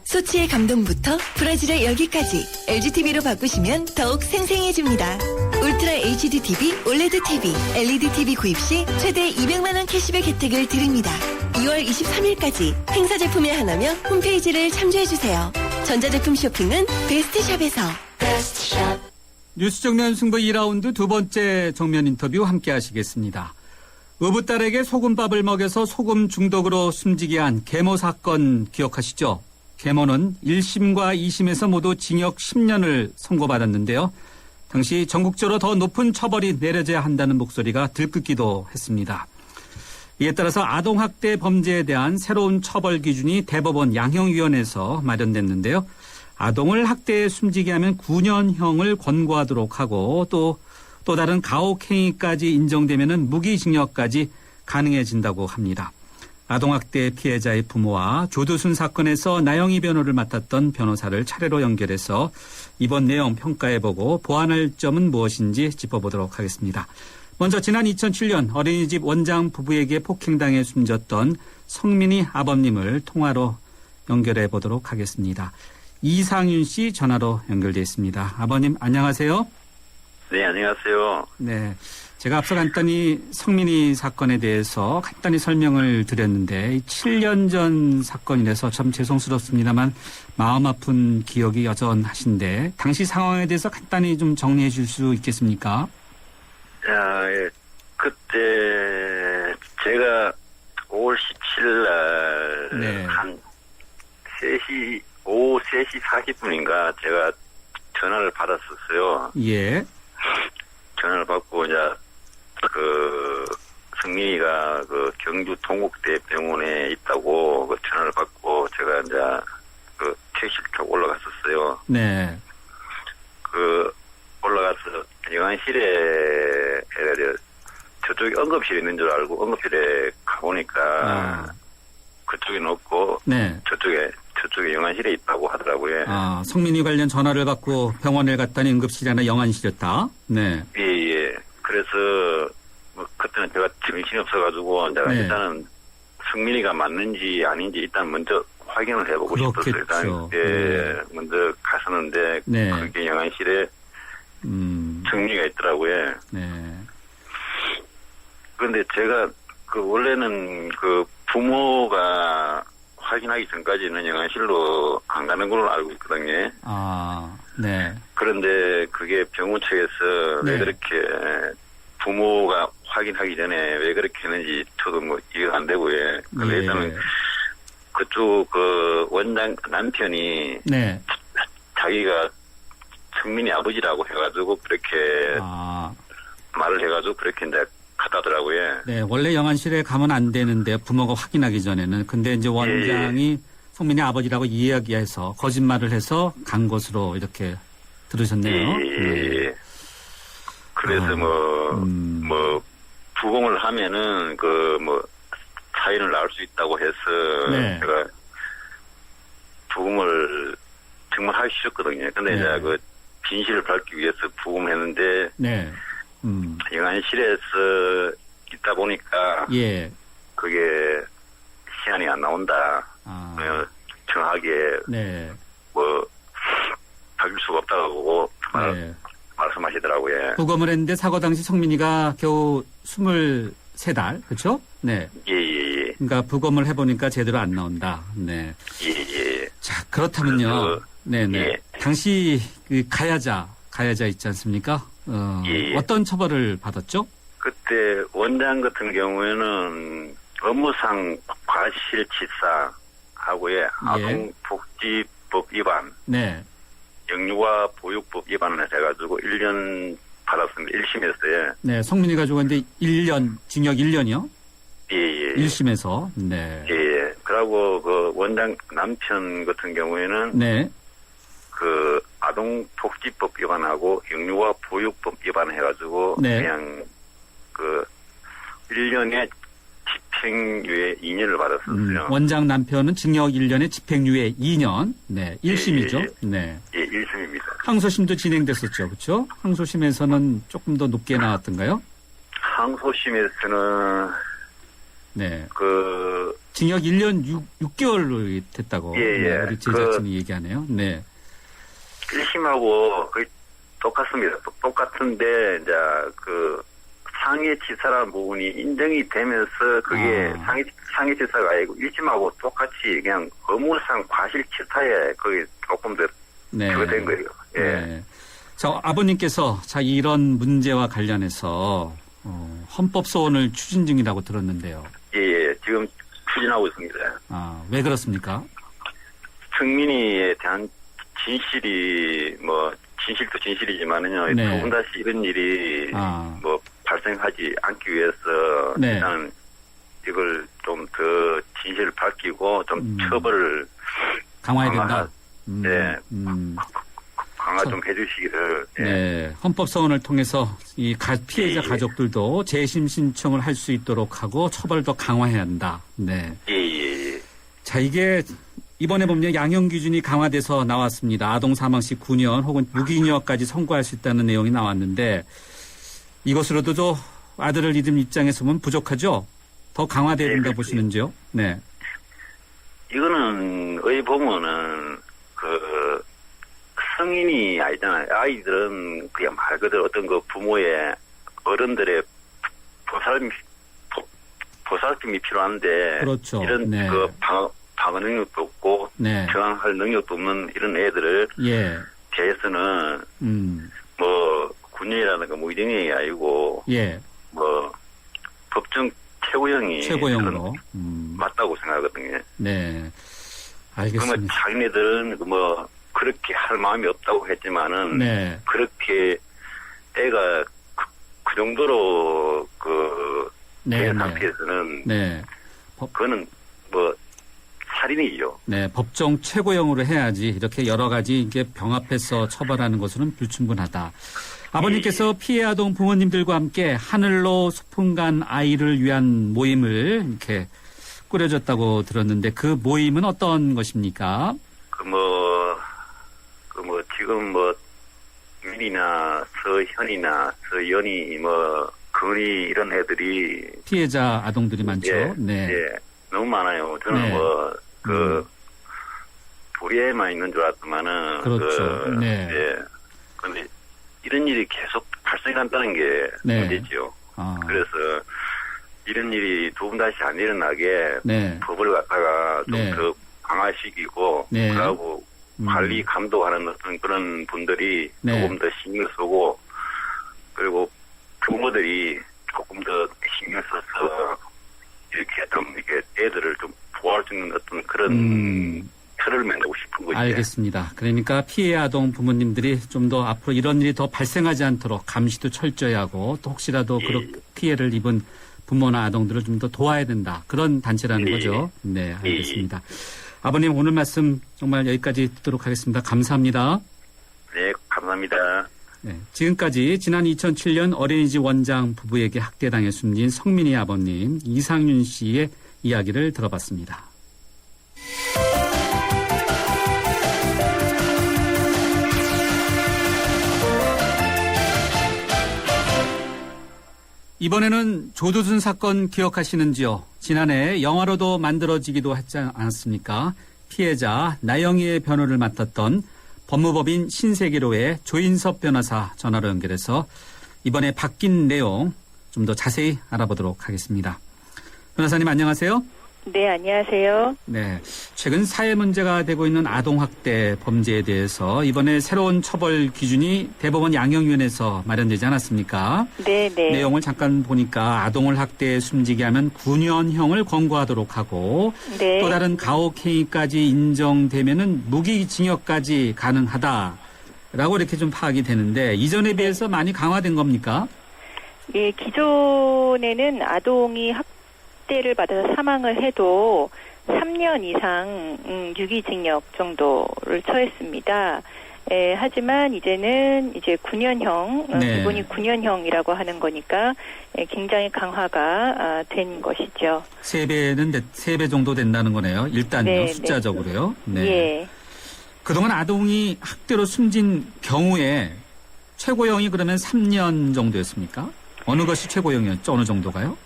소치의 감동부터 브라질의 열기까지 LGTV로 바꾸시면 더욱 생생해집니다. 울트라 HD TV, 올레드 TV, LED TV 구입 시 최대 200만 원 캐시백 혜택을 드립니다. 2월 23일까지 행사 제품이 하나면 홈페이지를 참조해주세요. 전자제품 쇼핑은 베스트샵에서. 베스트샵.
뉴스 정면 승부 2라운드 두 번째 정면 인터뷰 함께 하시겠습니다. 의붓딸에게 소금밥을 먹여서 소금 중독으로 숨지게 한 계모 사건 기억하시죠? 계모는 1심과 2심에서 모두 징역 10년을 선고받았는데요. 당시 전국적으로 더 높은 처벌이 내려져야 한다는 목소리가 들끓기도 했습니다. 이에 따라서 아동학대 범죄에 대한 새로운 처벌 기준이 대법원 양형위원회에서 마련됐는데요. 아동을 학대에 숨지게 하면 9년형을 권고하도록 하고 또 다른 가혹행위까지 인정되면 무기징역까지 가능해진다고 합니다. 아동학대 피해자의 부모와 조두순 사건에서 나영희 변호를 맡았던 변호사를 차례로 연결해서 이번 내용 평가해보고 보완할 점은 무엇인지 짚어보도록 하겠습니다. 먼저 지난 2007년 어린이집 원장 부부에게 폭행당해 숨졌던 성민이 아버님을 통화로 연결해 보도록 하겠습니다. 이상윤 씨 전화로 연결되어 있습니다. 아버님 안녕하세요.
네, 안녕하세요.
네, 제가 앞서 간단히 성민이 사건에 대해서 간단히 설명을 드렸는데 7년 전 사건이라서 참 죄송스럽습니다만 마음 아픈 기억이 여전하신데 당시 상황에 대해서 간단히 좀 정리해 줄 수 있겠습니까?
예. 그때 제가 5월 17일 날
네.
한 3시, 오후 3시 40분인가 제가 전화를 받았었어요.
예.
전화를 받고 이제 성민이가 경주 동국대 병원에 있다고 전화를 받고 제가 이제 택시를 타고 올라갔었어요.
네.
올라가서 영안실에 저쪽에 응급실에 있는 줄 알고 응급실에 가보니까 그쪽에는 없고
네.
저쪽에 영안실에 있다고 하더라고요.
성민이 관련 전화를 받고 병원에 갔더니 응급실이 아니라 영안실이었다. 네.
예. 그래서 그때는 제가 정신이 없어가지고 제가
네.
일단은 성민이가 맞는지 아닌지 일단 먼저 확인을 해보고
그렇겠죠.
싶었어요. 일단
네.
먼저 갔었는데
네.
그게 영안실에 정리가 있더라고요.
네.
그런데 제가 원래는 부모가 확인하기 전까지는 영안실로 안 가는 걸로 알고 있거든요.
아, 네.
그런데 그게 병원 측에서
네.
왜 그렇게 부모가 확인하기 전에 왜 그렇게 했는지 저도 뭐 이해가 안 되고요. 그래서 일단은 그쪽 그 원장 남편이
네.
자기가 성민이 아버지라고 해가지고 그렇게 말을 해가지고 그렇게 이제 갔다더라고요.
네, 원래 영안실에 가면 안 되는데 부모가 확인하기 전에는. 근데 이제 원장이 성민이 아버지라고 이야기해서 거짓말을 해서 간 것으로 이렇게 들으셨네요. 네.
그래서 뭐 부검을 하면은 사인을 낳을 수 있다고 해서
네.
제가 부검을 정말 하기 싫었거든요. 근데
네.
이제 그 진실을 밝기 위해서 부검했는데
네.
영안실에서 있다 보니까
예.
그게 시안이 안 나온다. 정확하게
네.
밝힐 수가 없다고
네.
말씀하시더라고요.
부검을 했는데 사고 당시 성민이가 겨우 23달, 그렇죠? 네.
예.
그러니까 부검을 해보니까 제대로 안 나온다. 네.
예.
자, 그렇다면요. 네네.
예.
당시 그 가해자 있지 않습니까? 어떤 처벌을 받았죠?
그때 원장 같은 경우에는 업무상 과실치사하고의 아동복지법 위반,
네.
영유아 보육법 위반을 해가지고 1년 받았습니다. 1심에서요.
네, 성민이가 죽었는데 1년, 징역 1년이요?
예.
1심에서. 네.
예. 그러고 그 원장 남편 같은 경우에는
네.
그 아동복지법 위반하고 영유아 보육법 위반해가지고
네.
그냥 그 1년에 집행유예 2년을 받았었어요.
원장 남편은 징역 1년에 집행유예 2년. 네. 1심이죠. 네.
예, 1심입니다.
항소심도 진행됐었죠. 그렇죠? 항소심에서는 조금 더 높게 나왔던가요?
항소심에서는
네.
그
징역 1년 6개월로 됐다고
예.
우리 제작진이 얘기하네요. 네.
1심하고 거의 똑같습니다. 똑같은데 이제 그 상해치사라는 부분이 인정이 되면서 그게 상해치사가 아니고 1심하고 똑같이 그냥 업무상 과실치사에 거의 조금 더 된 거예요. 예.
네. 자, 아버님께서 이런 문제와 관련해서 헌법 소원을 추진 중이라고 들었는데요.
예. 지금 추진하고 있습니다.
왜 그렇습니까?
성민이에 대한 진실이 진실도 진실이지만은요.
네.
두 번 다시 이런 일이 발생하지 않기 위해서 일단 이걸 좀 더 진실을 밝히고 좀 처벌을
강화해야 된다.
강화 좀 해주시기를.
네, 헌법 소원을 통해서 이 피해자 가족들도 재심 신청을 할 수 있도록 하고 처벌을 더 강화해야 한다. 네.
예.
자, 이게 이번에 보면 양형 기준이 강화돼서 나왔습니다. 아동 사망 시 9년 혹은 무기징역까지 선고할 수 있다는 내용이 나왔는데 이것으로도 저 아들을 잃은 입장에서 보면 부족하죠? 더 강화돼야 된다 보시는지요? 네.
이거는 보면은 그 성인이 아니잖아요. 아이들은 그냥 말 그대로 어떤 그 부모의 어른들의 보살핌이 필요한데
그렇죠.
이런 그 방어 능력도 없고 저항할 능력도 없는 이런 애들을 대해서는 군형이라든가 무기징역이 아니고 법정 최고형으로 맞다고 생각하거든요.
네, 알겠습니다.
그러면 자기네들은 그렇게 할 마음이 없다고 했지만은 그렇게 애가 그 정도로 된 상태에서는 그거는 살인이죠.
네, 법정 최고형으로 해야지 이렇게 여러 가지 이게 병합해서 처벌하는 것은 불충분하다. 아버님께서 피해 아동 부모님들과 함께 하늘로 소풍 간 아이를 위한 모임을 이렇게 꾸려졌다고 들었는데 그 모임은 어떤 것입니까?
지금 민이나 서현이나 서연이 근이 이런 애들이
피해자 아동들이 많죠. 네.
너무 많아요. 저는 불의에만 있는 줄 알았더만은
그렇죠.
근데 이런 일이 계속 발생한다는 게 문제죠. 그래서 이런 일이 두 번 다시 안 일어나게
네.
법을 갖다가 좀
네.
더 강화시키고
네.
그러고 관리 감독하는 어떤 그런 분들이
네.
조금 더 신경 쓰고 그리고 부모들이 조금 더 신경 써서 이렇게 좀 이렇게 애들을 좀 보호할 수 있는 어떤 그런 틀을 만들고 싶은 거죠.
알겠습니다. 그러니까 피해 아동 부모님들이 좀 더 앞으로 이런 일이 더 발생하지 않도록 감시도 철저히 하고 또 혹시라도 그런 피해를 입은 부모나 아동들을 좀 더 도와야 된다. 그런 단체라는 거죠. 네, 알겠습니다. 아버님 오늘 말씀 정말 여기까지 듣도록 하겠습니다. 감사합니다.
네, 감사합니다.
네, 지금까지 지난 2007년 어린이집 원장 부부에게 학대당해 숨진 성민이 아버님 이상윤 씨의 이야기를 들어봤습니다. 이번에는 조두순 사건 기억하시는지요? 지난해 영화로도 만들어지기도 했지 않았습니까? 피해자 나영이의 변호를 맡았던 법무법인 신세계로의 조인섭 변호사 전화로 연결해서 이번에 바뀐 내용 좀 더 자세히 알아보도록 하겠습니다. 변호사님 안녕하세요.
네, 안녕하세요.
네, 최근 사회 문제가 되고 있는 아동학대 범죄에 대해서 이번에 새로운 처벌 기준이 대법원 양형위원회에서 마련되지 않았습니까?
네, 네.
내용을 잠깐 보니까 아동을 학대에 숨지게 하면 9년형을 권고하도록 하고
네.
또 다른 가혹행위까지 인정되면은 무기징역까지 가능하다라고 이렇게 좀 파악이 되는데 이전에 비해서 많이 강화된 겁니까?
예, 기존에는 아동이 학대를 받아서 사망을 해도 3년 이상 유기징역 정도를 처했습니다. 하지만 이제는 이제 9년형,
네.
기본이 9년형이라고 하는 거니까 굉장히 강화가 된 것이죠.
3배 정도 된다는 거네요. 일단요,
네,
숫자적으로요. 네.
예.
그동안 아동이 학대로 숨진 경우에 최고형이 그러면 3년 정도였습니까? 어느 것이 최고형이었죠? 어느 정도가요?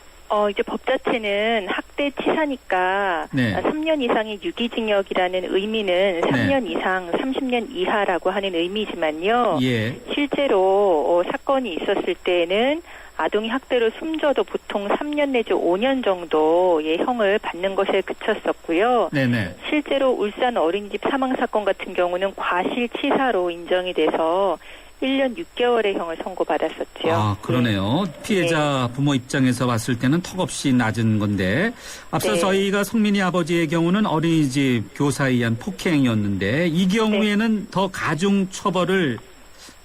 이제 법 자체는 학대 치사니까
네.
3년 이상의 유기징역이라는 의미는 3년 이상 30년 이하라고 하는 의미지만요.
예.
실제로 사건이 있었을 때는 아동이 학대로 숨져도 보통 3년 내지 5년 정도의 형을 받는 것에 그쳤었고요.
네네.
실제로 울산 어린이집 사망 사건 같은 경우는 과실치사로 인정이 돼서 1년 6개월의 형을 선고받았었죠.
아, 그러네요. 피해자 부모 입장에서 봤을 때는 턱없이 낮은 건데 앞서
네.
저희가 성민이 아버지의 경우는 어린이집 교사에 의한 폭행이었는데 이 경우에는 더 가중 처벌을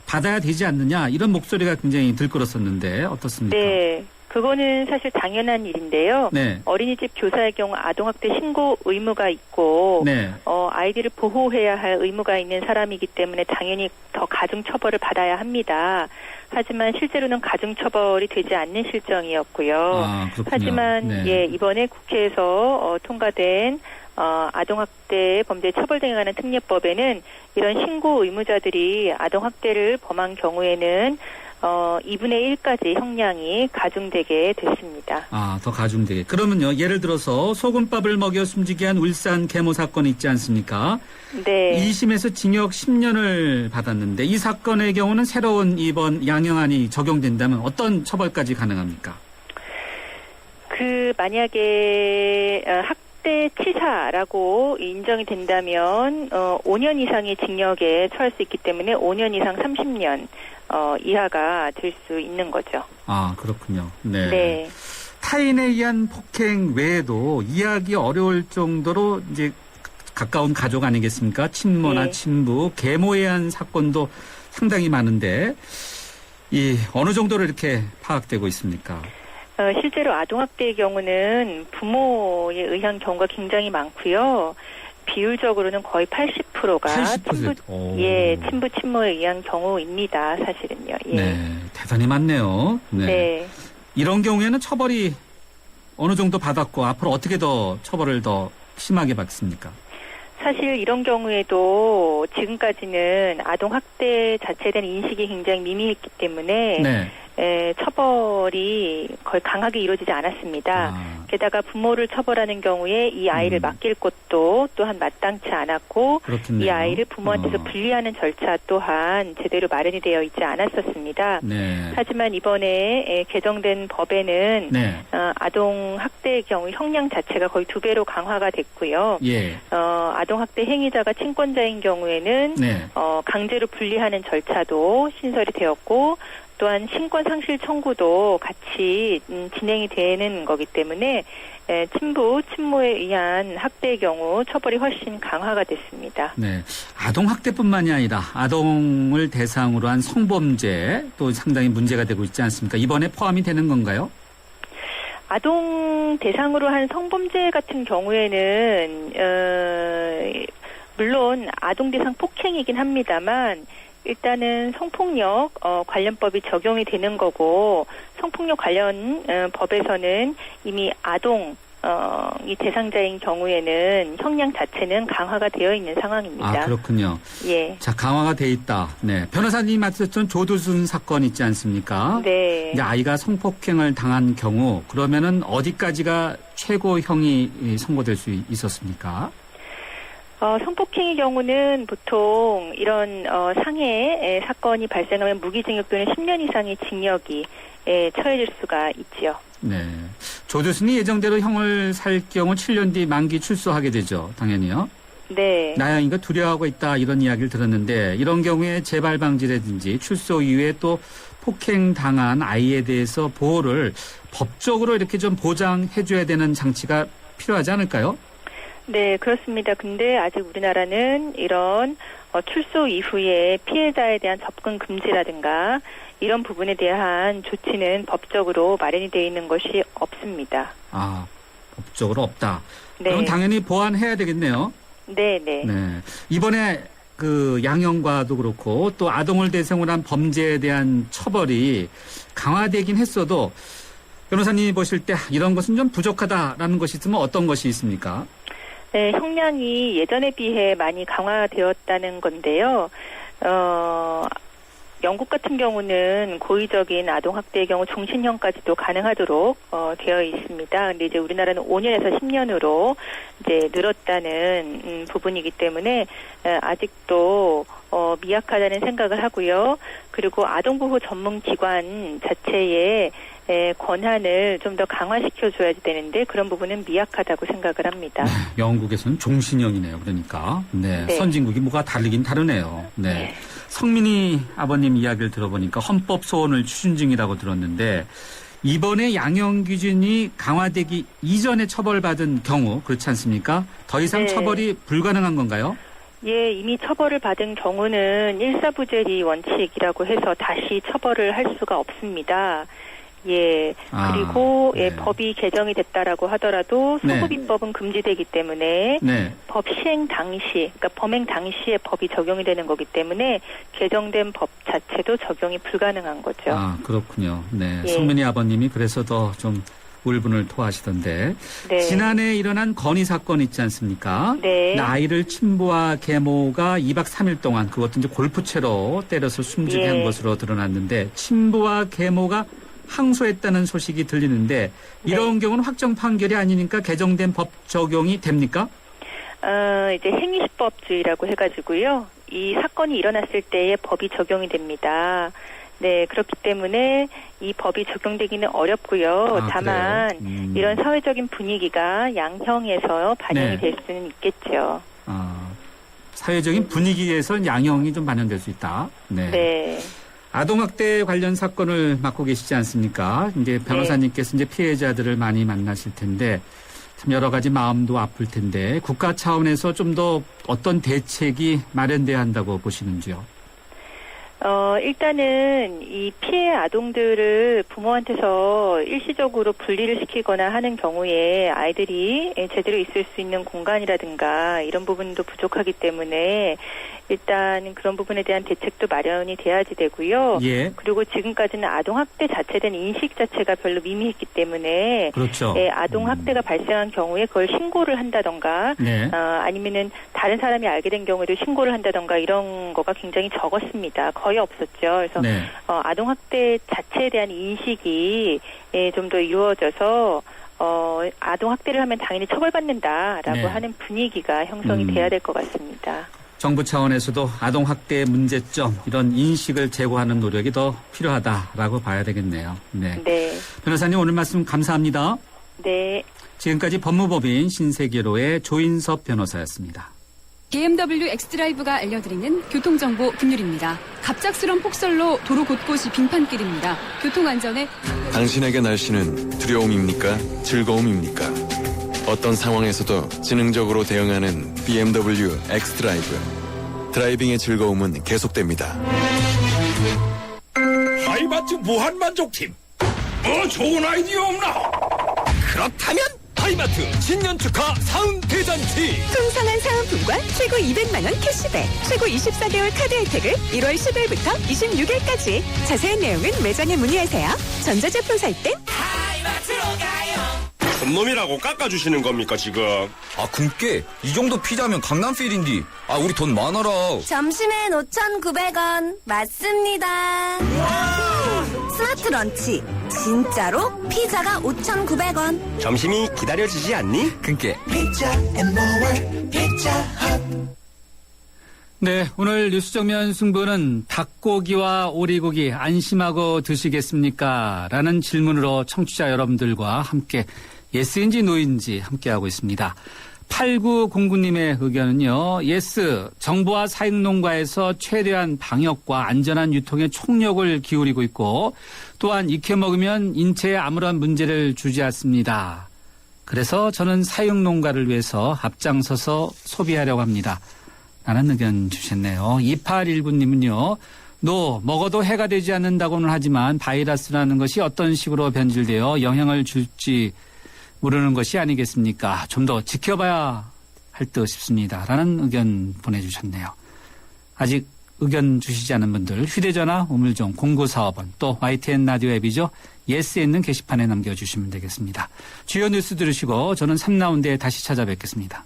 받아야 되지 않느냐 이런 목소리가 굉장히 들끓었었는데 어떻습니까?
네. 그거는 사실 당연한 일인데요.
네.
어린이집 교사의 경우 아동학대 신고 의무가 있고
네.
아이들을 보호해야 할 의무가 있는 사람이기 때문에 당연히 더 가중 처벌을 받아야 합니다. 하지만 실제로는 가중 처벌이 되지 않는 실정이었고요.
아, 그렇군요.
하지만
네.
예, 이번에 국회에서 통과된 아동학대 범죄 처벌 등에 관한 특례법에는 이런 신고 의무자들이 아동학대를 범한 경우에는 2분의 1까지 형량이 가중되게 됐습니다.
아, 더 가중되게. 그러면요, 예를 들어서 소금밥을 먹여 숨지게 한 울산 계모 사건 있지 않습니까?
네.
2심에서 징역 10년을 받았는데 이 사건의 경우는 새로운 이번 양형안이 적용된다면 어떤 처벌까지 가능합니까?
만약에 학대 치사라고 인정이 된다면 5년 이상의 징역에 처할 수 있기 때문에 5년 이상 30년 이하가 될 수 있는 거죠.
아, 그렇군요. 네.
네.
타인에 의한 폭행 외에도 이해하기 어려울 정도로 이제 가까운 가족 아니겠습니까? 친모나
네.
친부, 계모에 의한 사건도 상당히 많은데 어느 정도로 이렇게 파악되고 있습니까?
실제로 아동학대의 경우는 부모에 의한 경우가 굉장히 많고요. 비율적으로는 거의 80%가
80%?
친부 친모에 의한 경우입니다. 사실은요. 예.
네, 대단히 많네요. 네.
네.
이런 경우에는 처벌이 어느 정도 받았고 앞으로 어떻게 더 처벌을 더 심하게 받습니까?
사실 이런 경우에도 지금까지는 아동학대 자체에 대한 인식이 굉장히 미미했기 때문에
네.
처벌이 거의 강하게 이루어지지 않았습니다. 게다가 부모를 처벌하는 경우에 이 아이를 맡길 곳도 또한 마땅치 않았고
그렇겠네요.
이 아이를 부모한테서 분리하는 절차 또한 제대로 마련이 되어 있지 않았었습니다.
네.
하지만 이번에 개정된 법에는
네.
아동 학대의 경우 형량 자체가 거의 2배로 강화가 됐고요.
예.
아동 학대 행위자가 친권자인 경우에는
네.
강제로 분리하는 절차도 신설이 되었고 또한 신권 상실 청구도 같이 진행이 되는 거기 때문에 친부, 친모에 의한 학대의 경우 처벌이 훨씬 강화가 됐습니다.
네. 아동 학대뿐만이 아니라 아동을 대상으로 한 성범죄 또 상당히 문제가 되고 있지 않습니까? 이번에 포함이 되는 건가요?
아동 대상으로 한 성범죄 같은 경우에는 물론 아동 대상 폭행이긴 합니다만 일단은 성폭력 관련법이 적용이 되는 거고 성폭력 관련 법에서는 이미 아동 이 대상자인 경우에는 형량 자체는 강화가 되어 있는 상황입니다.
아, 그렇군요.
예.
자, 강화가 돼 있다. 네. 변호사님이 맡으셨던 조두순 사건 있지 않습니까?
네.
이제 아이가 성폭행을 당한 경우 그러면은 어디까지가 최고형이 선고될 수 있었습니까?
성폭행의 경우는 보통 이런 상해 사건이 발생하면 무기징역 또는 10년 이상의 징역이 처해질 수가 있지요.
네. 조두순이 예정대로 형을 살 경우 7년 뒤 만기 출소하게 되죠. 당연히요.
네.
나영이가 두려워하고 있다 이런 이야기를 들었는데 이런 경우에 재발 방지라든지 출소 이후에 또 폭행당한 아이에 대해서 보호를 법적으로 이렇게 좀 보장해줘야 되는 장치가 필요하지 않을까요?
네, 그렇습니다. 근데 아직 우리나라는 이런 출소 이후에 피해자에 대한 접근 금지라든가 이런 부분에 대한 조치는 법적으로 마련이 되어 있는 것이 없습니다.
아, 법적으로 없다.
네.
그럼 당연히 보완해야 되겠네요.
네, 네.
네. 이번에 그 양형과도 그렇고 또 아동을 대상으로 한 범죄에 대한 처벌이 강화되긴 했어도 변호사님이 보실 때 이런 것은 좀 부족하다라는 것이 있으면 어떤 것이 있습니까?
네, 형량이 예전에 비해 많이 강화되었다는 건데요. 영국 같은 경우는 고의적인 아동학대의 경우 종신형까지도 가능하도록 되어 있습니다. 근데 이제 우리나라는 5년에서 10년으로 이제 늘었다는 부분이기 때문에 아직도 미약하다는 생각을 하고요. 그리고 아동보호 전문기관 자체의 권한을 좀 더 강화시켜줘야 되는데 그런 부분은 미약하다고 생각을 합니다.
영국에서는 종신형이네요. 그러니까 네,
네.
선진국이 뭐가 다르긴 다르네요. 네. 성민이 아버님 이야기를 들어보니까 헌법 소원을 추진 중이라고 들었는데 이번에 양형 기준이 강화되기 이전에 처벌받은 경우 그렇지 않습니까? 더 이상
네.
처벌이 불가능한 건가요?
예, 이미 처벌을 받은 경우는 일사부재리 원칙이라고 해서 다시 처벌을 할 수가 없습니다. 예, 그리고
네.
법이 개정이 됐다라고 하더라도
네.
소급입법은 금지되기 때문에
네.
법 시행 당시, 그러니까 범행 당시에 법이 적용이 되는 거기 때문에 개정된 법 자체도 적용이 불가능한 거죠.
아, 그렇군요. 네.
예.
성민이 아버님이 그래서 더 좀 울분을 토하시던데
네.
지난해 일어난 건의 사건 있지 않습니까?
네.
아이를 친부와 계모가 2박 3일 동안 그것도 이제 골프채로 때려서 숨지게
예.
한 것으로 드러났는데 친부와 계모가 항소했다는 소식이 들리는데 이런 경우는 확정 판결이 아니니까 개정된 법 적용이 됩니까?
이제 행위시법주의라고 해가지고요. 이 사건이 일어났을 때에 법이 적용이 됩니다. 네, 그렇기 때문에 이 법이 적용되기는 어렵고요.
아,
다만 이런 사회적인 분위기가 양형에서 반영이
네.
될 수는 있겠죠.
사회적인 분위기에서 양형이 좀 반영될 수 있다. 네.
네.
아동학대 관련 사건을 맡고 계시지 않습니까? 이제 변호사님께서 이제 피해자들을 많이 만나실 텐데 참 여러 가지 마음도 아플 텐데 국가 차원에서 좀 더 어떤 대책이 마련돼야 한다고 보시는지요?
일단은 이 피해 아동들을 부모한테서 일시적으로 분리를 시키거나 하는 경우에 아이들이 제대로 있을 수 있는 공간이라든가 이런 부분도 부족하기 때문에 일단 그런 부분에 대한 대책도 마련이 돼야지 되고요.
예.
그리고 지금까지는 아동학대 자체에 대한 인식 자체가 별로 미미했기 때문에
그렇죠.
아동학대가 발생한 경우에 그걸 신고를 한다던가
네.
아니면은 다른 사람이 알게 된 경우에도 신고를 한다던가 이런 거가 굉장히 적었습니다. 거의 거의 없었죠. 그래서
네.
아동 학대 자체에 대한 인식이 좀 더 이루어져서 아동 학대를 하면 당연히 처벌받는다라고
네.
하는 분위기가 형성이 돼야 될 것 같습니다.
정부 차원에서도 아동학대의 문제점 이런 인식을 제고하는 노력이 더 필요하다라고 봐야 되겠네요. 네.
네.
변호사님 오늘 말씀 감사합니다.
네.
지금까지 법무법인 신세계로의 조인섭 변호사였습니다.
BMW 엑스드라이브가 알려드리는 교통정보 금율입니다. 갑작스런 폭설로 도로 곳곳이 빙판길입니다. 교통안전에
당신에게 날씨는 두려움입니까? 즐거움입니까? 어떤 상황에서도 지능적으로 대응하는 BMW 엑스드라이브. 드라이빙의 즐거움은 계속됩니다.
하이마트 무한만족팀. 뭐 좋은 아이디어 없나? 그렇다면 하이마트 신년 축하 사은 대잔치.
풍성한 사은품과 최고 200만 원 캐시백, 최고 24개월 카드 혜택을 1월 10일부터 26일까지. 자세한 내용은 매장에 문의하세요. 전자제품 살 땐
하이마트로 가요.
놈이라고 깎아주시는 겁니까 지금?
아 굶게 이 정도 피자면 강남필인디. 아 우리 돈 많아라.
점심엔 5,900원 맞습니다. 스마트 런치 진짜로 피자가 5,900원.
점심이 기다려지지 않니?
굶게.
피자 앤 모어 피자 헛.
네, 오늘 뉴스 정면 승부는 닭고기와 오리고기 안심하고 드시겠습니까? 라는 질문으로 청취자 여러분들과 함께 예스인지 노인지 함께하고 있습니다. 8909님의 의견은요. 예스, 정부와 사육농가에서 최대한 방역과 안전한 유통에 총력을 기울이고 있고 또한 익혀 먹으면 인체에 아무런 문제를 주지 않습니다. 그래서 저는 사육농가를 위해서 앞장서서 소비하려고 합니다. 라는 의견 주셨네요. 2819님은요. 먹어도 해가 되지 않는다고는 하지만 바이러스라는 것이 어떤 식으로 변질되어 영향을 줄지 모르는 것이 아니겠습니까? 좀 더 지켜봐야 할 듯 싶습니다. 라는 의견 보내주셨네요. 아직 의견 주시지 않은 분들 휴대전화 우물정 0945번 또 YTN 라디오 앱이죠. 예스에 있는 게시판에 남겨주시면 되겠습니다. 주요 뉴스 들으시고 저는 3라운드에 다시 찾아뵙겠습니다.